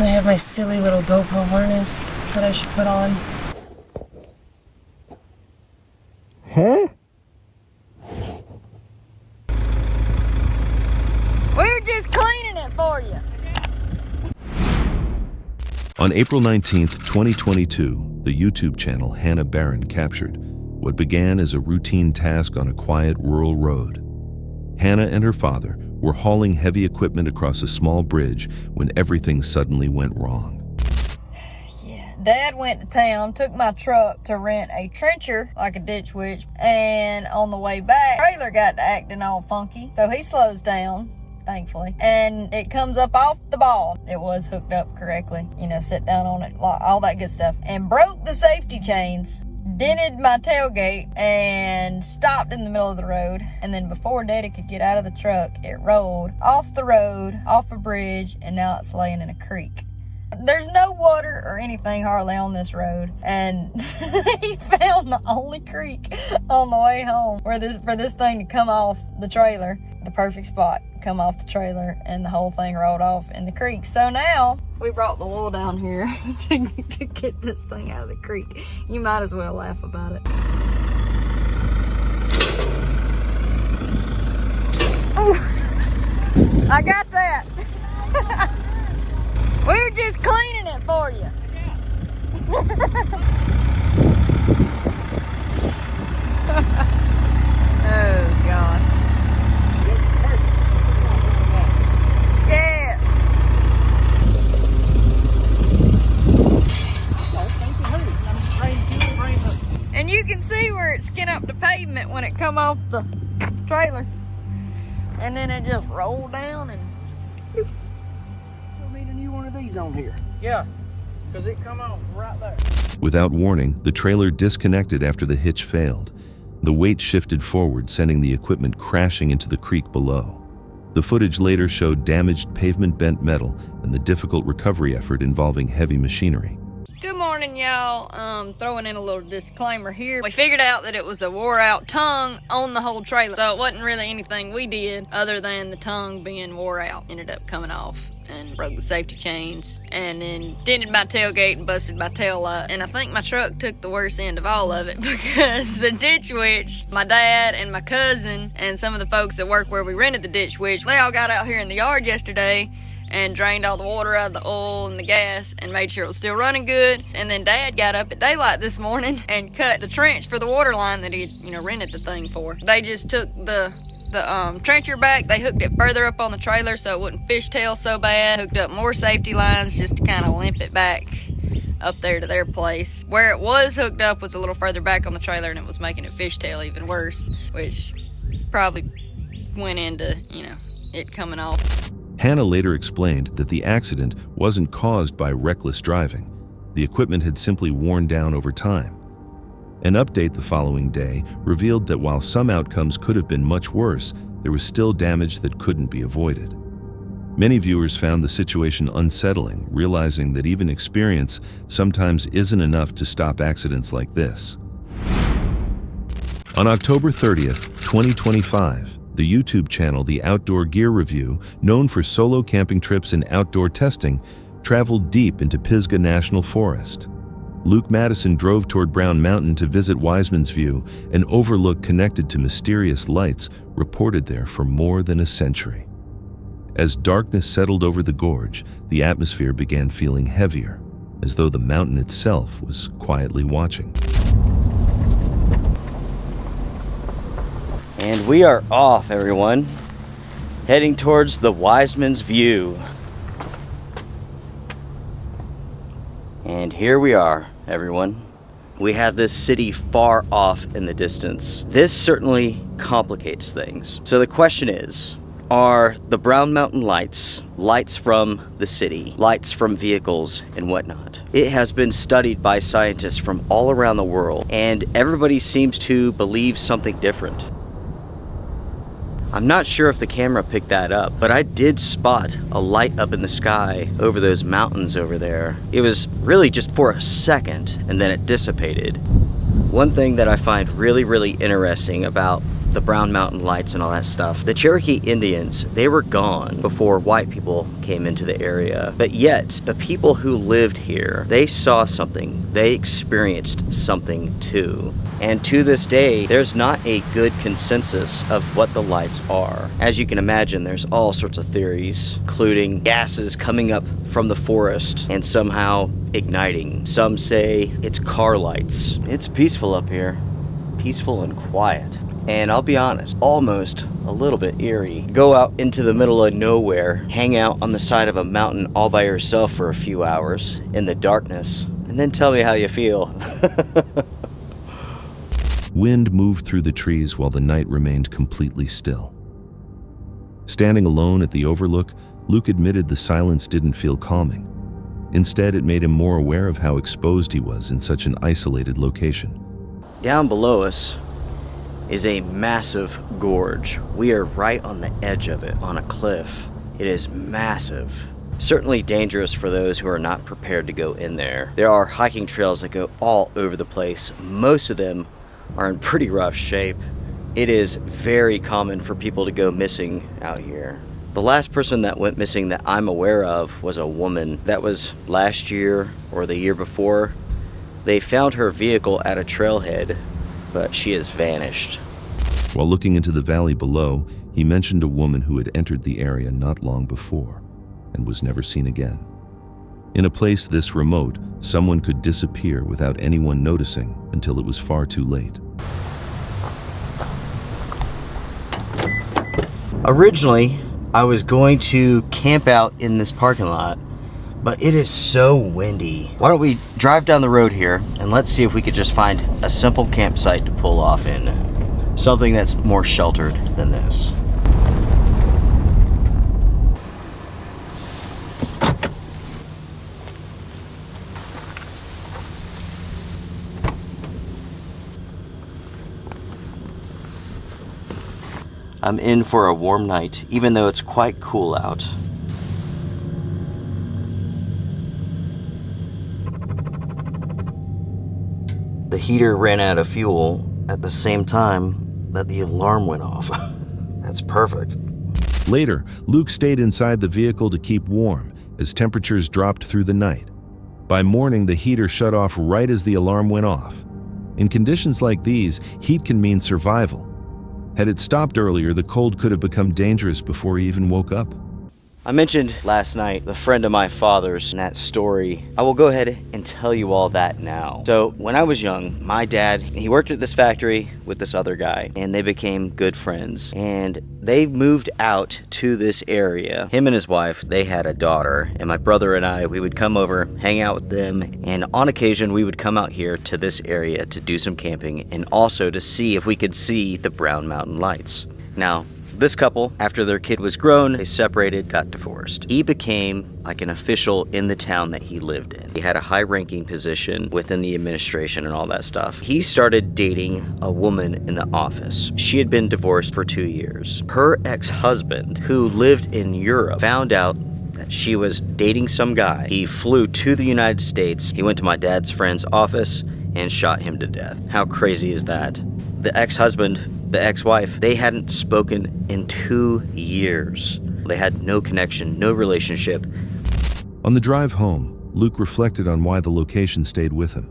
I have my silly little GoPro harness that I should put on. Huh? We're just cleaning it for you. On April 19th, 2022, the YouTube channel Hannah Barron captured what began as a routine task on a quiet rural road. Hannah and her father were hauling heavy equipment across a small bridge when everything suddenly went wrong. Dad went to town, took my truck to rent a trencher, like a ditch witch, and on the way back, the trailer got to acting all funky, so he slows down, thankfully, and it comes up off the ball. It was hooked up correctly, you know, sit down on it, all that good stuff, and broke the safety chains, dented my tailgate, and stopped in the middle of the road. And then before Daddy could get out of the truck, it rolled off the road, off a bridge, and now it's laying in a creek. There's no water or anything hardly on this road, and he found the only creek on the way home for this thing to come off the trailer, the perfect spot, come off the trailer, and the whole thing rolled off in the creek. So now we brought the Lil down here to get this thing out of the creek. You might as well laugh about it. Ooh, I got that. We're just cleaning it for you. Oh, gosh. Yeah. And you can see where it skin up the pavement when it come off the trailer. And then it just rolled down and... These on here. Yeah, because it come off right there. Without warning, the trailer disconnected after the hitch failed. The weight shifted forward, sending the equipment crashing into the creek below. The footage later showed damaged pavement-bent metal and the difficult recovery effort involving heavy machinery. Good morning, y'all. Throwing in a little disclaimer here. We figured out that it was a wore-out tongue on the whole trailer, so it wasn't really anything we did other than the tongue being wore out. Ended up coming off and broke the safety chains, and then dented my tailgate and busted my tail light. And I think my truck took the worst end of all of it, because the ditch witch, my dad and my cousin and some of the folks that work where we rented the ditch witch, they all got out here in the yard yesterday and drained all the water out of the oil and the gas and made sure it was still running good. And then Dad got up at daylight this morning and cut the trench for the water line that he'd, rented the thing for. They just took the trencher back, they hooked it further up on the trailer so it wouldn't fishtail so bad, hooked up more safety lines just to kind of limp it back up there to their place. Where it was hooked up was a little further back on the trailer, and it was making it fishtail even worse, which probably went into, it coming off. Hannah later explained that the accident wasn't caused by reckless driving. The equipment had simply worn down over time. An update the following day revealed that while some outcomes could have been much worse, there was still damage that couldn't be avoided. Many viewers found the situation unsettling, realizing that even experience sometimes isn't enough to stop accidents like this. On October 30th, 2025, the YouTube channel The Outdoor Gear Review, known for solo camping trips and outdoor testing, traveled deep into Pisgah National Forest. Luke Madison drove toward Brown Mountain to visit Wiseman's View, an overlook connected to mysterious lights reported there for more than a century. As darkness settled over the gorge, the atmosphere began feeling heavier, as though the mountain itself was quietly watching. And we are off, everyone, heading towards the Wiseman's View. And here we are, everyone. We have this city far off in the distance. This certainly complicates things. So the question is, are the Brown Mountain lights lights from the city, lights from vehicles and whatnot? It has been studied by scientists from all around the world, and everybody seems to believe something different. I'm not sure if the camera picked that up, but I did spot a light up in the sky over those mountains over there. It was really just for a second, and then it dissipated. One thing that I find really, really interesting about the Brown Mountain Lights and all that stuff. The Cherokee Indians, they were gone before white people came into the area. But yet, the people who lived here, they saw something. They experienced something too. And to this day, there's not a good consensus of what the lights are. As you can imagine, there's all sorts of theories, including gases coming up from the forest and somehow igniting. Some say it's car lights. It's peaceful up here. Peaceful and quiet. And I'll be honest, almost a little bit eerie. Go out into the middle of nowhere, hang out on the side of a mountain all by yourself for a few hours in the darkness, and then tell me how you feel. Wind moved through the trees while the night remained completely still. Standing alone at the overlook, Luke admitted the silence didn't feel calming. Instead, it made him more aware of how exposed he was in such an isolated location. Down below us is a massive gorge. We are right on the edge of it, on a cliff. It is massive. Certainly dangerous for those who are not prepared to go in there. There are hiking trails that go all over the place. Most of them are in pretty rough shape. It is very common for people to go missing out here. The last person that went missing that I'm aware of was a woman. That was last year or the year before. They found her vehicle at a trailhead, but she has vanished. While looking into the valley below, he mentioned a woman who had entered the area not long before and was never seen again. In a place this remote, someone could disappear without anyone noticing until it was far too late. Originally, I was going to camp out in this parking lot, but it is so windy. Why don't we drive down the road here and let's see if we could just find a simple campsite to pull off in. Something that's more sheltered than this. I'm in for a warm night, even though it's quite cool out. The heater ran out of fuel at the same time that the alarm went off. That's perfect. Later, Luke stayed inside the vehicle to keep warm as temperatures dropped through the night. By morning, the heater shut off right as the alarm went off. In conditions like these, heat can mean survival. Had it stopped earlier, the cold could have become dangerous before he even woke up. I mentioned last night the friend of my father's in that story. I will go ahead and tell you all that now. So when I was young, my dad, he worked at this factory with this other guy, and they became good friends. And they moved out to this area. Him and his wife, they had a daughter, and my brother and I, we would come over, hang out with them, and on occasion we would come out here to this area to do some camping and also to see if we could see the Brown Mountain Lights. Now, this couple, after their kid was grown, they separated, got divorced. He became like an official in the town that he lived in. He had a high-ranking position within the administration and all that stuff. He started dating a woman in the office. She had been divorced for 2 years. Her ex-husband, who lived in Europe, found out that she was dating some guy. He flew to the United States. He went to my dad's friend's office and shot him to death. How crazy is that? The ex-husband, the ex-wife, they hadn't spoken in 2 years. They had no connection, no relationship. On the drive home, Luke reflected on why the location stayed with him.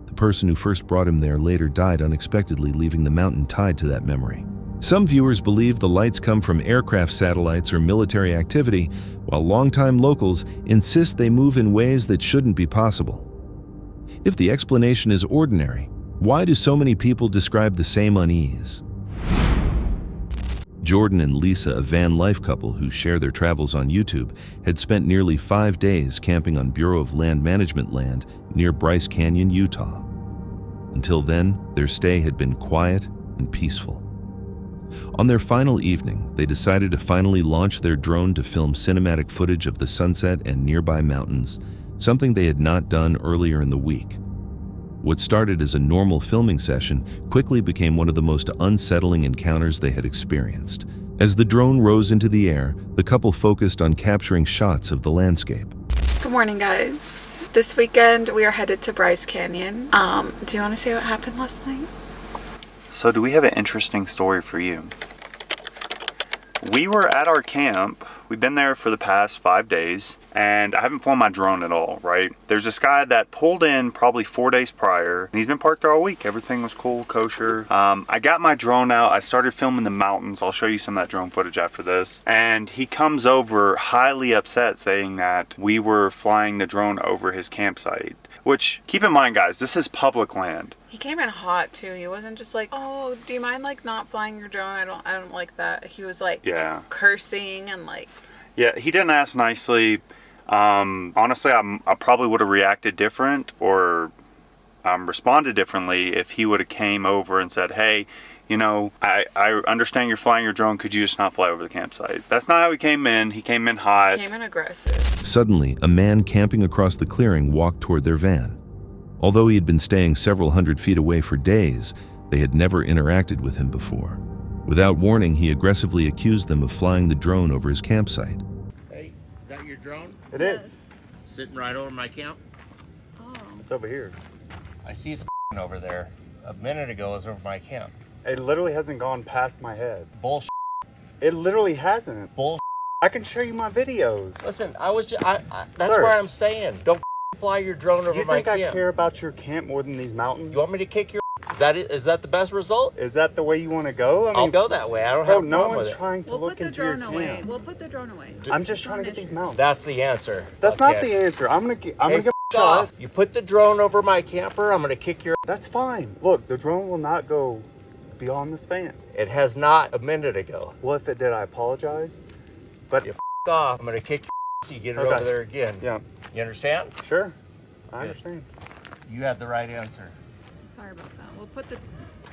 The person who first brought him there later died unexpectedly, leaving the mountain tied to that memory. Some viewers believe the lights come from aircraft satellites or military activity, while longtime locals insist they move in ways that shouldn't be possible. If the explanation is ordinary, why do so many people describe the same unease? Jordan and Lisa, a van life couple who share their travels on YouTube, had spent nearly 5 days camping on Bureau of Land Management land near Bryce Canyon, Utah. Until then, their stay had been quiet and peaceful. On their final evening, they decided to finally launch their drone to film cinematic footage of the sunset and nearby mountains, something they had not done earlier in the week. What started as a normal filming session quickly became one of the most unsettling encounters they had experienced. As the drone rose into the air, the couple focused on capturing shots of the landscape. Good morning, guys. This weekend we are headed to Bryce Canyon. Do you want to see what happened last night? So do we have an interesting story for you? We were at our camp. We've been there for the past 5 days, and I haven't flown my drone at all, right? There's this guy that pulled in probably 4 days prior, and he's been parked there all week. Everything was cool, kosher. I got my drone out. I started filming the mountains. I'll show you some of that drone footage after this. And he comes over highly upset, saying that we were flying the drone over his campsite. Which, keep in mind, guys, this is public land. He came in hot too. He wasn't just like, "Oh, do you mind like not flying your drone? I don't like that." He was like, Yeah, cursing and like. Yeah, he didn't ask nicely. Honestly, I probably would have reacted different or responded differently if he would have came over and said, "Hey, you know, I understand you're flying your drone. Could you just not fly over the campsite?" That's not how he came in. He came in hot. He came in aggressive. Suddenly, a man camping across the clearing walked toward their van. Although he had been staying several hundred feet away for days, they had never interacted with him before. Without warning, he aggressively accused them of flying the drone over his campsite. Hey, is that your drone? It is. Sitting right over my camp? Oh. It's over here. I see it's over there. A minute ago it was over my camp. It literally hasn't gone past my head. Bullshit. It literally hasn't. Bullshit. I can show you my videos. Listen, I was just, that's Sir. where I'm staying. Don't fly your drone over You my think camp. I care about your camp more than these mountains? You want me to kick your Is that the best result? Is that the way you want to go? I mean, I'll go that way. I don't have a no problem one's with it. trying to We'll look put the into your drone away. camp. We'll put the drone away. I'm just trying to get these mountains. That's the answer. That's not Okay. the answer. I'm gonna get Hey, a f- off. You put the drone over my camper, I'm gonna kick your. That's fine. Look, the drone will not go beyond this fan. It has not a minute ago. Well, if it did, I apologize. But You f- off. I'm gonna kick your. So you get it Okay. over there again. yeah, You understand? sure, I understand. You had the right answer. Sorry about that. We'll put the.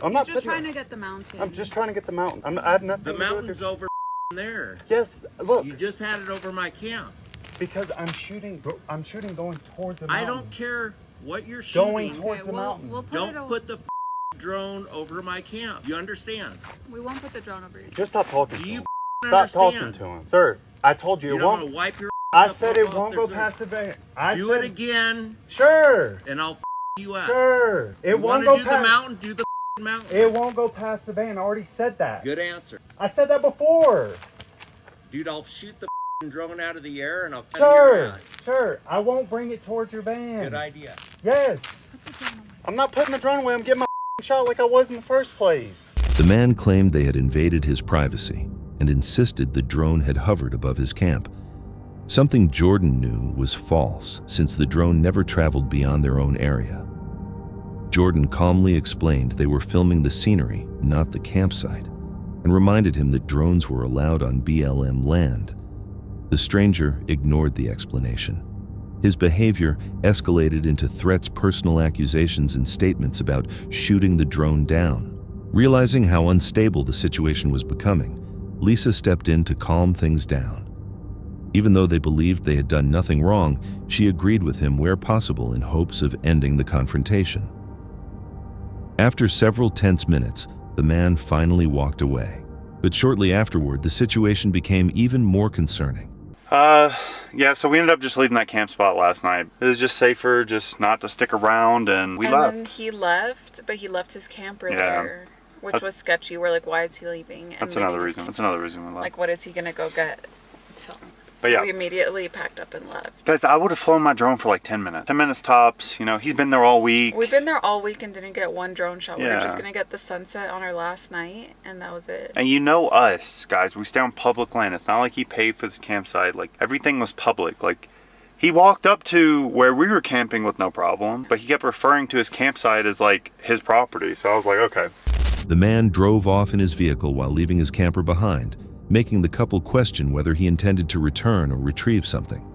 I'm He's not just putting trying to get the mountain. I'm just trying to get the mountain. I have nothing The to do with mountain's this. over there. Yes, look, You just had it over my camp. because I'm shooting going towards the mountain. I don't care what you're Going shooting. towards the mountain. We'll put Don't it put the drone over my camp. You understand? We won't put the drone over your. Just stop talking Do to you him. Stop understand? talking to him. Sir, I told you, You it don't want won't. to wipe your I up said up it off won't there, go sir. past the van. I Do said, it again, Sure, and I'll you up. sure. It You won't want go to do past. the mountain? Do the mountain. It won't go past the van. I already said that. Good answer. I said that before. Dude, I'll shoot the drone out of the air and I'll cut Sure, your ass. sure. I won't bring it towards your van. Good idea. Yes. I'm not putting the drone away. I'm getting my shot like I was in the first place. The man claimed they had invaded his privacy and insisted the drone had hovered above his camp. Something Jordan knew was false, since the drone never traveled beyond their own area. Jordan calmly explained they were filming the scenery, not the campsite, and reminded him that drones were allowed on BLM land. The stranger ignored the explanation. His behavior escalated into threats, personal accusations, and statements about shooting the drone down. Realizing how unstable the situation was becoming, Lisa stepped in to calm things down. Even though they believed they had done nothing wrong, she agreed with him where possible in hopes of ending the confrontation. After several tense minutes, the man finally walked away. But shortly afterward, the situation became even more concerning. Yeah, so we ended up just leaving that camp spot last night. It was just safer just not to stick around, and we left. Then he left, but he left his camper Yeah. there, which was sketchy. We're like, why is he leaving? And That's leaving another his reason. camper? That's another reason we left. Like, what is he gonna go get? So But yeah. we immediately packed up and left. Guys, I would have flown my drone for like 10 minutes. 10 minutes tops. You know, he's been there all week. We've been there all week and didn't get one drone shot. We were Yeah. just gonna get the sunset on our last night, and that was it. And you know us, guys. We stay on public land. It's not like he paid for this campsite. Like, everything was public. Like, he walked up to where we were camping with no problem, but he kept referring to his campsite as, like, his property. So I was like, okay. The man drove off in his vehicle while leaving his camper behind, making the couple question whether he intended to return or retrieve something.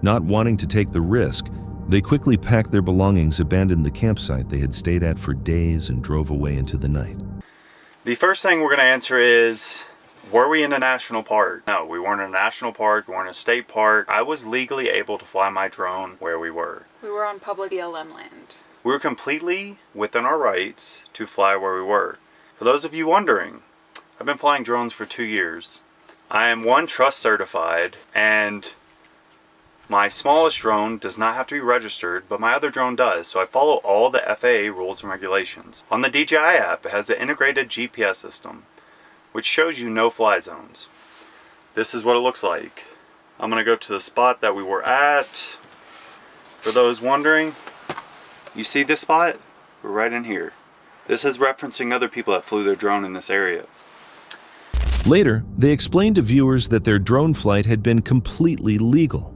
Not wanting to take the risk, they quickly packed their belongings, abandoned the campsite they had stayed at for days, and drove away into the night. The first thing we're going to answer is, were we in a national park? No, we weren't in a national park. We weren't in a state park. I was legally able to fly my drone where we were. We were on public BLM land. We were completely within our rights to fly where we were. For those of you wondering, I've been flying drones for 2 years. I am 1 trust certified, and My smallest drone does not have to be registered, but my other drone does, so I follow all the FAA rules and regulations. On the DJI app, it has an integrated GPS system, which shows you no-fly zones. This is what it looks like. I'm gonna go to the spot that we were at. For those wondering, you see this spot? We're right in here. This is referencing other people that flew their drone in this area. Later, they explained to viewers that their drone flight had been completely legal.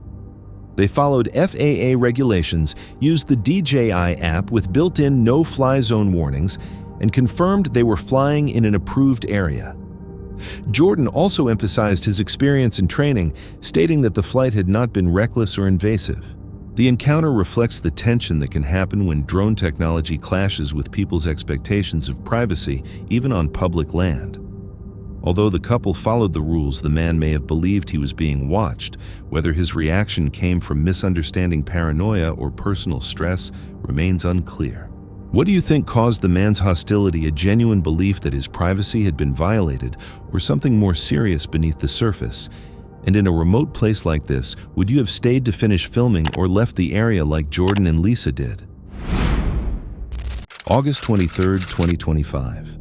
They followed FAA regulations, used the DJI app with built-in no-fly zone warnings, and confirmed they were flying in an approved area. Jordan also emphasized his experience and training, stating that the flight had not been reckless or invasive. The encounter reflects the tension that can happen when drone technology clashes with people's expectations of privacy, even on public land. Although the couple followed the rules, the man may have believed he was being watched. Whether his reaction came from misunderstanding, paranoia, or personal stress remains unclear. What do you think caused the man's hostility? A genuine belief that his privacy had been violated, or something more serious beneath the surface? And in a remote place like this, would you have stayed to finish filming or left the area like Jordan and Lisa did? August 23, 2025.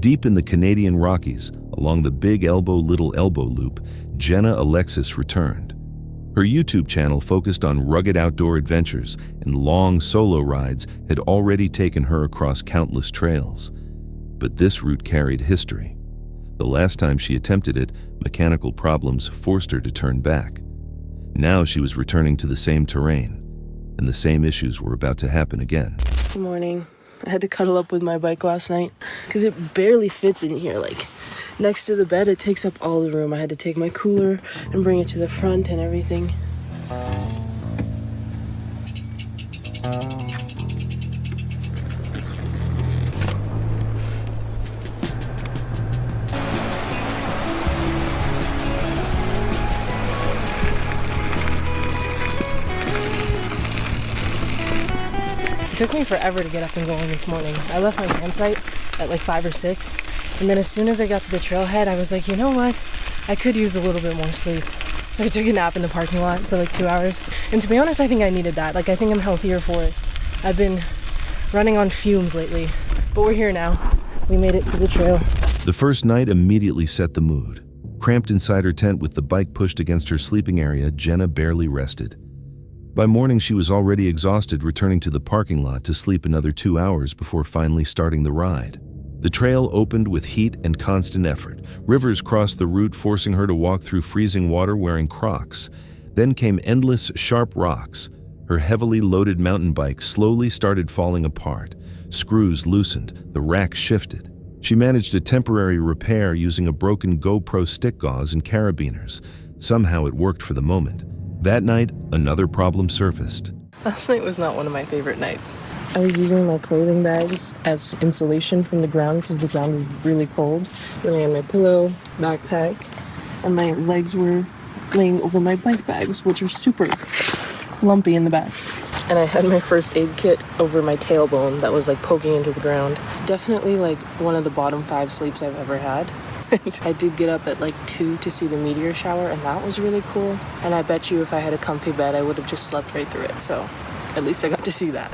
Deep in the Canadian Rockies, along the Big Elbow Little Elbow Loop, Jenna Alexis returned. Her YouTube channel focused on rugged outdoor adventures, and long solo rides had already taken her across countless trails. But this route carried history. The last time she attempted it, mechanical problems forced her to turn back. Now she was returning to the same terrain, and the same issues were about to happen again. Good morning. I had to cuddle up with my bike last night because it barely fits in here. Like, next to the bed, it takes up all the room. I had to take my cooler and bring it to the front and everything. It took me forever to get up and going this morning. I left my campsite at like 5 or 6, and then as soon as I got to the trailhead, I was like, you know what? I could use a little bit more sleep. So I took a nap in the parking lot for like 2 hours. And to be honest, I think I needed that. Like, I think I'm healthier for it. I've been running on fumes lately, but we're here now. We made it to the trail. The first night immediately set the mood. Cramped inside her tent with the bike pushed against her sleeping area, Jenna barely rested. By morning, she was already exhausted, returning to the parking lot to sleep another 2 hours before finally starting the ride. The trail opened with heat and constant effort. Rivers crossed the route, forcing her to walk through freezing water wearing Crocs. Then came endless, sharp rocks. Her heavily loaded mountain bike slowly started falling apart. Screws loosened, the rack shifted. She managed a temporary repair using a broken GoPro stick gauze and carabiners. Somehow it worked for the moment. That night, another problem surfaced. Last night was not one of my favorite nights. I was using my clothing bags as insulation from the ground because the ground was really cold. Then I had my pillow, backpack, and my legs were laying over my bike bags, which are super lumpy in the back. And I had my first aid kit over my tailbone that was like poking into the ground. Definitely like one of the bottom 5 sleeps I've ever had. I did get up at like 2 to see the meteor shower, and that was really cool. And I bet you if I had a comfy bed, I would have just slept right through it. So at least I got to see that.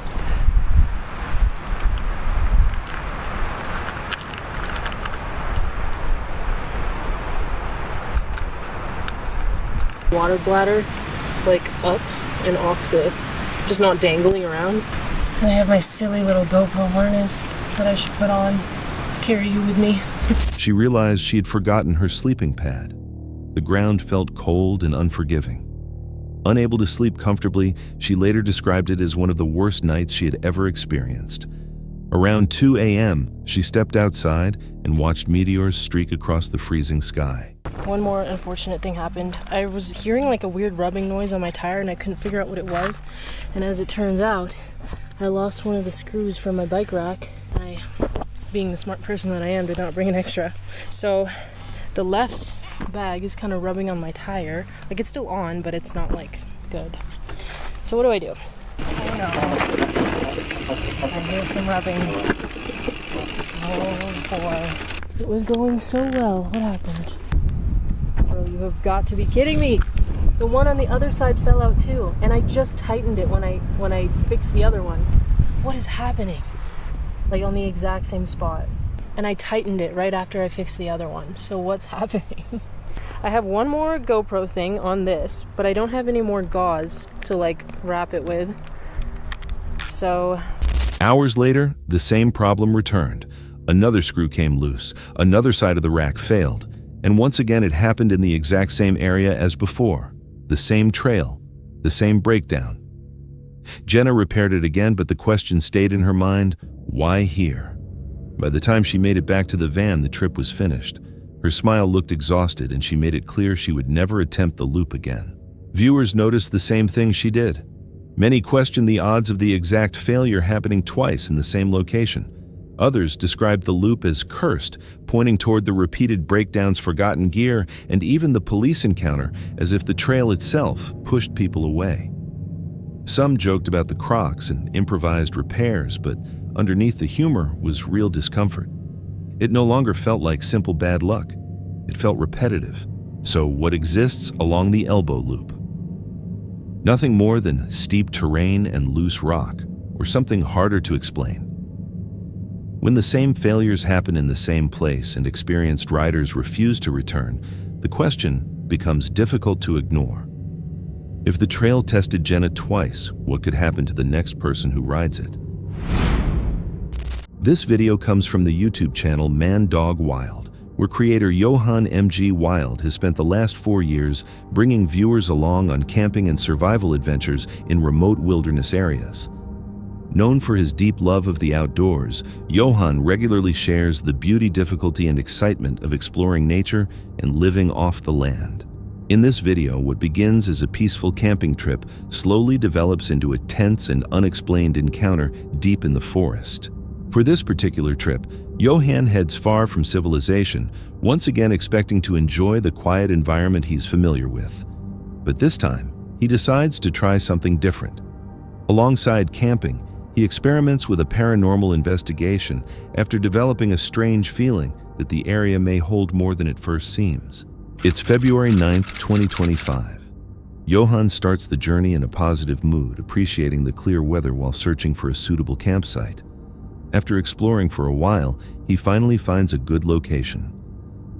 Water bladder, like up and off the, just not dangling around. I have my silly little GoPro harness that I should put on to carry you with me. She realized she had forgotten her sleeping pad. The ground felt cold and unforgiving. Unable to sleep comfortably, she later described it as one of the worst nights she had ever experienced. Around 2 a.m., she stepped outside and watched meteors streak across the freezing sky. One more unfortunate thing happened. I was hearing like a weird rubbing noise on my tire and I couldn't figure out what it was. And as it turns out, I lost one of the screws from my bike rack. I, being the smart person that I am, did not bring an extra. So the left bag is kind of rubbing on my tire. Like, it's still on, but it's not like good. So what do I do? Oh no. I hear some rubbing. Oh boy. It was going so well. What happened? Bro, you have got to be kidding me. The one on the other side fell out too, and I just tightened it when I fixed the other one. What is happening? Like on the exact same spot. And I tightened it right after I fixed the other one. So what's happening? I have one more GoPro thing on this, but I don't have any more gauze to like wrap it with. So... Hours later, the same problem returned. Another screw came loose, another side of the rack failed, and once again it happened in the exact same area as before. The same trail, the same breakdown. Jenna repaired it again, but the question stayed in her mind, why here? By the time she made it back to the van, the trip was finished. Her smile looked exhausted, and she made it clear she would never attempt the loop again. Viewers noticed the same thing she did. Many questioned the odds of the exact failure happening twice in the same location. Others described the loop as cursed, pointing toward the repeated breakdowns, forgotten gear, and even the police encounter, as if the trail itself pushed people away. Some joked about the crocs and improvised repairs, but underneath the humor was real discomfort. It no longer felt like simple bad luck. It felt repetitive. So what exists along the elbow loop? Nothing more than steep terrain and loose rock, or something harder to explain. When the same failures happen in the same place and experienced riders refuse to return, the question becomes difficult to ignore. If the trail tested Jenna twice, what could happen to the next person who rides it? This video comes from the YouTube channel Man Dog Wild, where creator Johan M.G. Wild has spent the last 4 years bringing viewers along on camping and survival adventures in remote wilderness areas. Known for his deep love of the outdoors, Johan regularly shares the beauty, difficulty, and excitement of exploring nature and living off the land. In this video, what begins as a peaceful camping trip slowly develops into a tense and unexplained encounter deep in the forest. For this particular trip, Johan heads far from civilization, once again expecting to enjoy the quiet environment he's familiar with. But this time, he decides to try something different. Alongside camping, he experiments with a paranormal investigation after developing a strange feeling that the area may hold more than it first seems. It's February 9th, 2025. Johan starts the journey in a positive mood, appreciating the clear weather while searching for a suitable campsite. After exploring for a while, he finally finds a good location.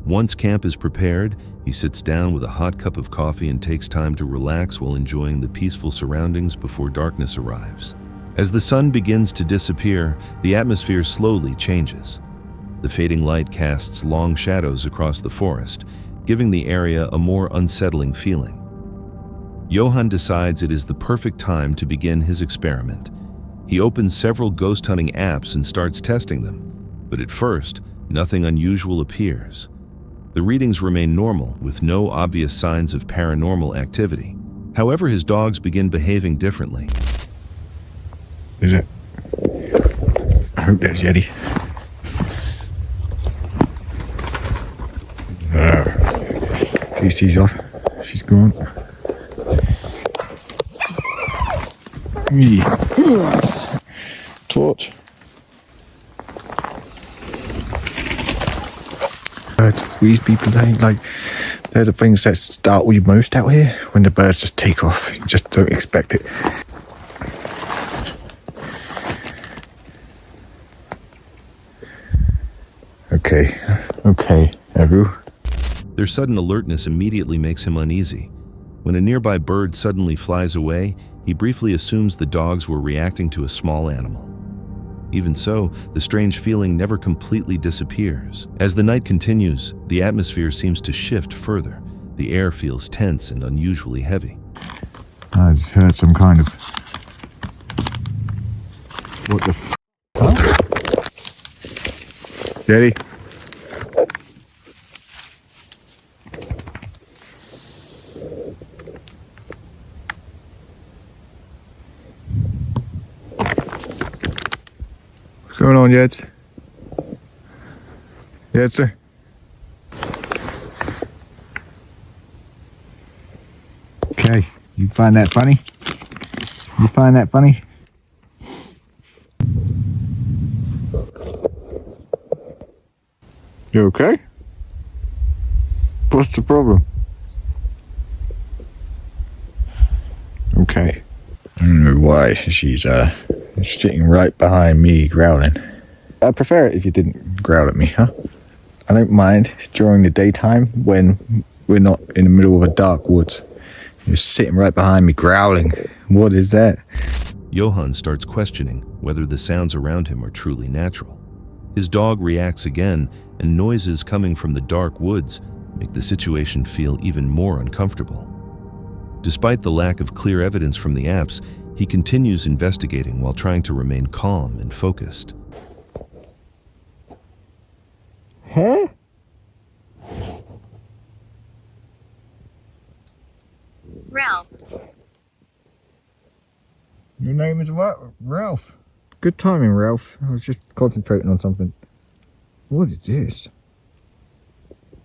Once camp is prepared, he sits down with a hot cup of coffee and takes time to relax while enjoying the peaceful surroundings before darkness arrives. As the sun begins to disappear, the atmosphere slowly changes. The fading light casts long shadows across the forest, giving the area a more unsettling feeling. Johan decides it is the perfect time to begin his experiment. He opens several ghost hunting apps and starts testing them, but at first, nothing unusual appears. The readings remain normal, with no obvious signs of paranormal activity. However, his dogs begin behaving differently. Is it? I hope that's Yeti. TC's off. She's gone. Torch. Birds squeeze people down. Like, they're the things that startle you most out here. When the birds just take off, you just don't expect it. Okay, Agu. Their sudden alertness immediately makes him uneasy. When a nearby bird suddenly flies away, he briefly assumes the dogs were reacting to a small animal. Even so, the strange feeling never completely disappears. As the night continues, the atmosphere seems to shift further. The air feels tense and unusually heavy. I just heard some kind of... What the f***? Huh? Yeti? What's going on, Jeds? Yes, sir. Okay, you find that funny? You find that funny? You okay? What's the problem? Okay. I don't know why she's sitting right behind me growling. I'd prefer it if you didn't growl at me, huh? I don't mind during the daytime when we're not in the middle of a dark woods. You're sitting right behind me growling. What is that? Johann starts questioning whether the sounds around him are truly natural. His dog reacts again, and noises coming from the dark woods make the situation feel even more uncomfortable. Despite the lack of clear evidence from the apps, he continues investigating while trying to remain calm and focused. Huh? Ralph. Your name is what? Ralph. Good timing, Ralph. I was just concentrating on something. What is this?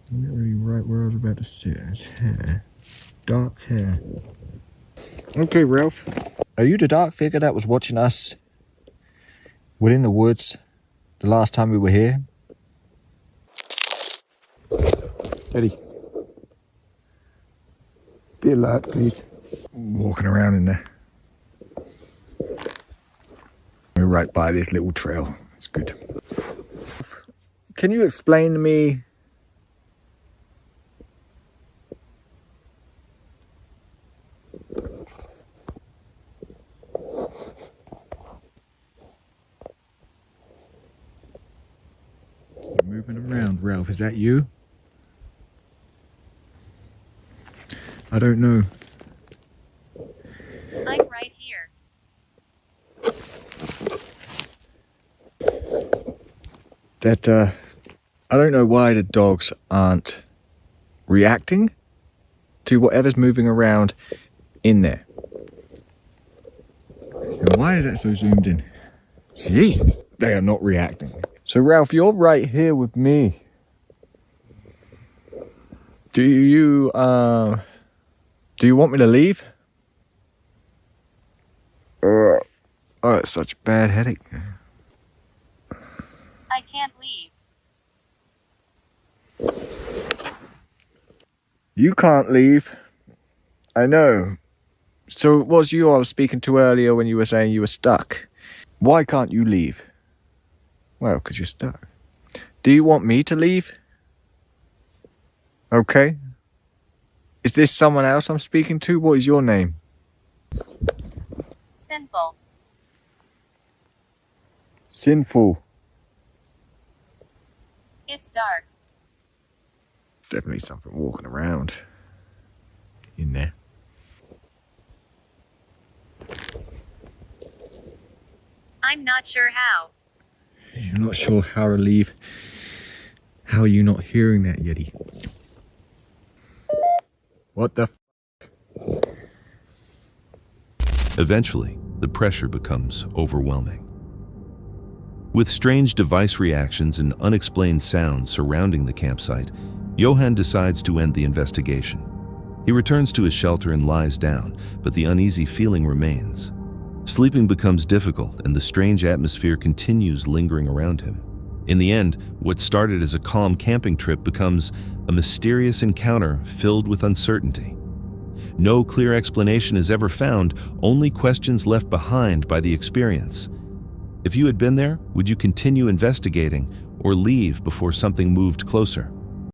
I'm not really right where I was about to sit. It's hair. Dark hair. Okay, Ralph. Are you the dark figure that was watching us within the woods the last time we were here? Eddie. Be alert, please. Walking around in there. We're right by this little trail. It's good. Can you explain to me moving around, Ralph? Is that you? I don't know. I'm right here. That I don't know why the dogs aren't reacting to whatever's moving around in there. And why is that so zoomed in? Jesus, they are not reacting. So Ralph, you're right here with me. Do you want me to leave? Oh, it's such a bad headache. I can't leave. You can't leave. I know. So it was you I was speaking to earlier when you were saying you were stuck. Why can't you leave? Well, because you're stuck. Do you want me to leave? Okay. Is this someone else I'm speaking to? What is your name? Sinful. Sinful. It's dark. Definitely something walking around in there. I'm not sure how. You're not sure how to leave. How are you not hearing that, Yeti? What the f? Eventually, the pressure becomes overwhelming. With strange device reactions and unexplained sounds surrounding the campsite, Johann decides to end the investigation. He returns to his shelter and lies down, but the uneasy feeling remains. Sleeping becomes difficult, and the strange atmosphere continues lingering around him. In the end, what started as a calm camping trip becomes a mysterious encounter filled with uncertainty. No clear explanation is ever found, only questions left behind by the experience. If you had been there, would you continue investigating or leave before something moved closer?